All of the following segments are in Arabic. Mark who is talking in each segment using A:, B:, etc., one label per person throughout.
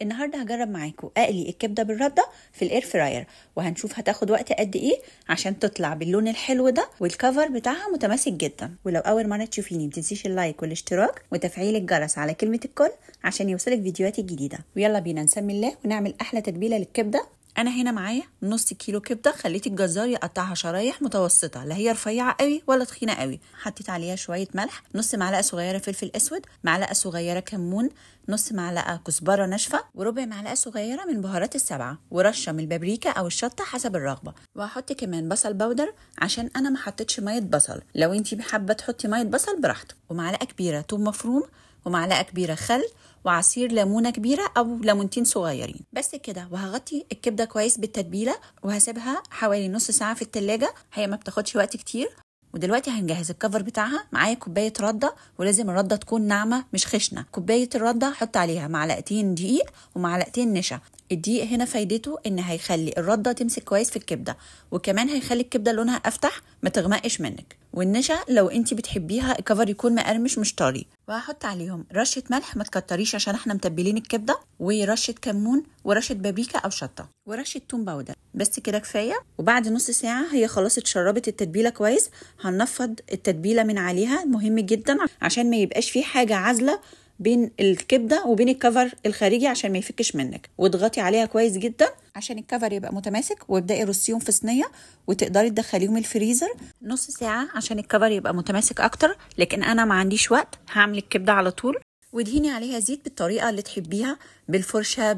A: النهارده هجرب معاكم اقلي الكبده بالرده في الاير فراير، وهنشوف هتاخد وقت قد ايه عشان تطلع باللون الحلو ده والكفر بتاعها متماسك جدا. ولو اول مره تشوفيني متنسيش اللايك والاشتراك وتفعيل الجرس على كلمه الكل عشان يوصلك فيديوهاتي الجديده. ويلا بينا نسمي الله ونعمل احلى تتبيله للكبده. انا هنا معايا نص كيلو كبده، خليت الجزار يقطعها شرايح متوسطه، لا هي رفيعه قوي ولا تخينه قوي. حطيت عليها شويه ملح، نص معلقه صغيره فلفل اسود، معلقه صغيره كمون، نص معلقه كزبره ناشفه، وربع معلقه صغيره من بهارات السبعه، ورشه من البابريكا او الشطه حسب الرغبه. وهحط كمان بصل بودر عشان انا ما حطيتش ميه بصل، لو انتي حابه تحطي ميه بصل براحتك. ومعلقه كبيره توم مفروم، ومعلقه كبيره خل، وعصير ليمونه كبيره او ليمونتين صغيرين. بس كده. وهغطي الكبده كويس بالتتبيله وهسيبها حوالي نص ساعه في التلاجة، هي ما بتاخدش وقت كتير. ودلوقتي هنجهز الكفر بتاعها. معايا كوبايه رده، ولازم الرده تكون ناعمه مش خشنه. كوبايه الرده هحط عليها معلقتين دقيق ومعلقتين نشا. الدقيق هنا فايدته ان هيخلي الرده تمسك كويس في الكبده، وكمان هيخلي الكبده لونها افتح ما تغمقش منك. والنشا لو انتي بتحبيها الكفر يكون مقرمش مش طري. وهحط عليهم رشه ملح، ما تكتريش عشان احنا متبلين الكبده، ورشه كمون، ورشه بابريكا او شطه، ورشه توم باودر. بس كده كفايه. وبعد نص ساعه هي خلاص اتشربت التتبيله كويس. هنفض التتبيله من عليها، مهم جدا عشان ما يبقاش فيه حاجه عازله بين الكبده وبين الكفر الخارجي عشان ما يفكش منك. واضغطي عليها كويس جدا عشان الكفر يبقى متماسك، وابداي رصيهم في صينيه وتقدري تدخليهم الفريزر نص ساعه عشان الكفر يبقى متماسك اكتر. لكن انا ما عنديش وقت، هعمل الكبده على طول. ودهيني عليها زيت بالطريقه اللي تحبيها، بالفرشه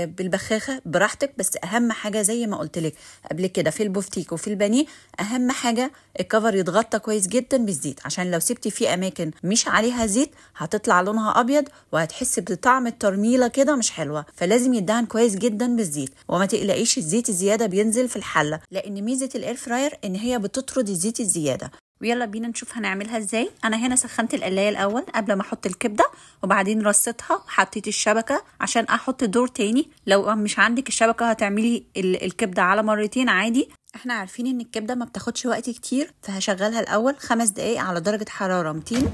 A: بالبخاخه براحتك. بس اهم حاجه زي ما قلت لك قبل كده في البفتيك وفي البانيه، اهم حاجه الكفر يتغطى كويس جدا بالزيت، عشان لو سبتي فيه اماكن مش عليها زيت هتطلع لونها ابيض وهتحسي بطعم الترميله كده مش حلوه. فلازم يدهن كويس جدا بالزيت. وما تقلقيش الزيت الزياده بينزل في الحله، لان ميزه الاير فراير ان هي بتطرد الزيت الزياده. ويلا بينا نشوف هنعملها ازاي. انا هنا سخنت القلايه الاول قبل ما احط الكبده، وبعدين رصيتها وحطيت الشبكه عشان احط دور تاني. لو مش عندك الشبكه هتعملي الكبده على مرتين عادي. احنا عارفين ان الكبده ما بتاخدش وقت كتير، فهشغلها الاول 5 دقايق على درجه حراره 200.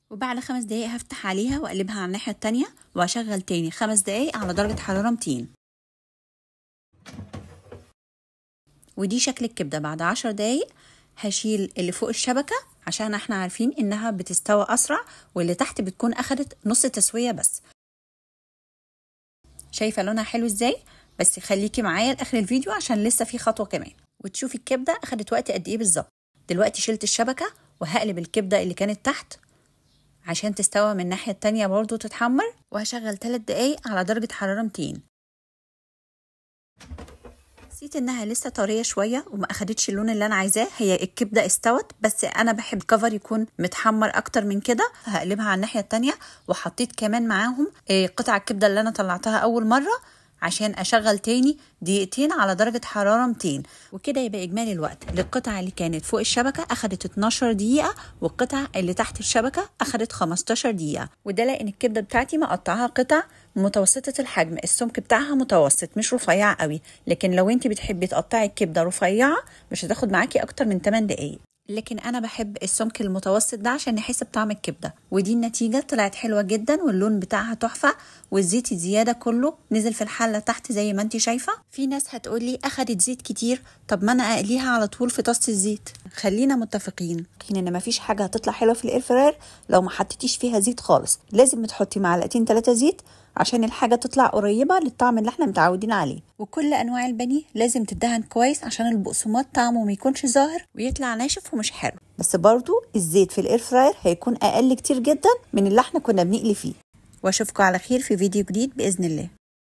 A: وبعد 5 دقايق هفتح عليها واقلبها على الناحيه التانيه، وهشغل تاني 5 دقايق على درجه حراره 200. ودي شكل الكبده بعد 10 دقايق. هشيل اللي فوق الشبكه عشان احنا عارفين انها بتستوى اسرع، واللي تحت بتكون اخدت نص تسويه بس. شايفه لونها حلو ازاي؟ بس خليكي معايا لاخر الفيديو عشان لسه في خطوه كمان وتشوفي الكبده اخدت وقت قد ايه بالظبط. دلوقتي شلت الشبكه وهقلب الكبده اللي كانت تحت عشان تستوى من الناحيه التانيه برضو تتحمر، وهشغل 3 دقايق على درجه حراره 200. حسيت انها لسه طريه شويه وما اخدتش اللون اللي انا عايزاه. هي الكبده استوت، بس انا بحب الكفر يكون متحمر اكتر من كده. هقلبها على الناحيه التانيه، وحطيت كمان معاهم قطع الكبده اللي انا طلعتها اول مره عشان اشغل تاني دقيقتين على درجه حراره 200. وكده يبقى اجمالي الوقت للقطع اللي كانت فوق الشبكه اخدت 12 دقيقه، والقطع اللي تحت الشبكه اخدت 15 دقيقه. وده لان الكبده بتاعتي مقطعها قطع متوسطه الحجم، السمك بتاعها متوسط مش رفيع قوي. لكن لو انت بتحبي تقطعي الكبده رفيعه مش هتاخد معاكي اكتر من 8 دقايق. لكن انا بحب السمك المتوسط ده عشان نحس بطعم الكبده. ودي النتيجه طلعت حلوه جدا، واللون بتاعها تحفه، والزيت الزياده كله نزل في الحله تحت زي ما انت شايفه. في ناس هتقولي اخدت زيت كتير، طب ما انا اقليها على طول في طاسه الزيت. خلينا متفقين ان مفيش حاجه هتطلع حلوه في الاير فراير لو ما حطيتيش فيها زيت خالص. لازم تحطي معلقتين 3 زيت عشان الحاجه تطلع قريبه للطعم اللي احنا متعودين عليه. وكل انواع البانيه لازم تدهن كويس عشان البقسماط طعمه ما يكونش ظاهر ويطلع ناشف ومش حلو. بس برضو الزيت في الاير فراير هيكون اقل كتير جدا من اللي احنا كنا بنقلي فيه. واشوفكم على خير في فيديو جديد باذن الله.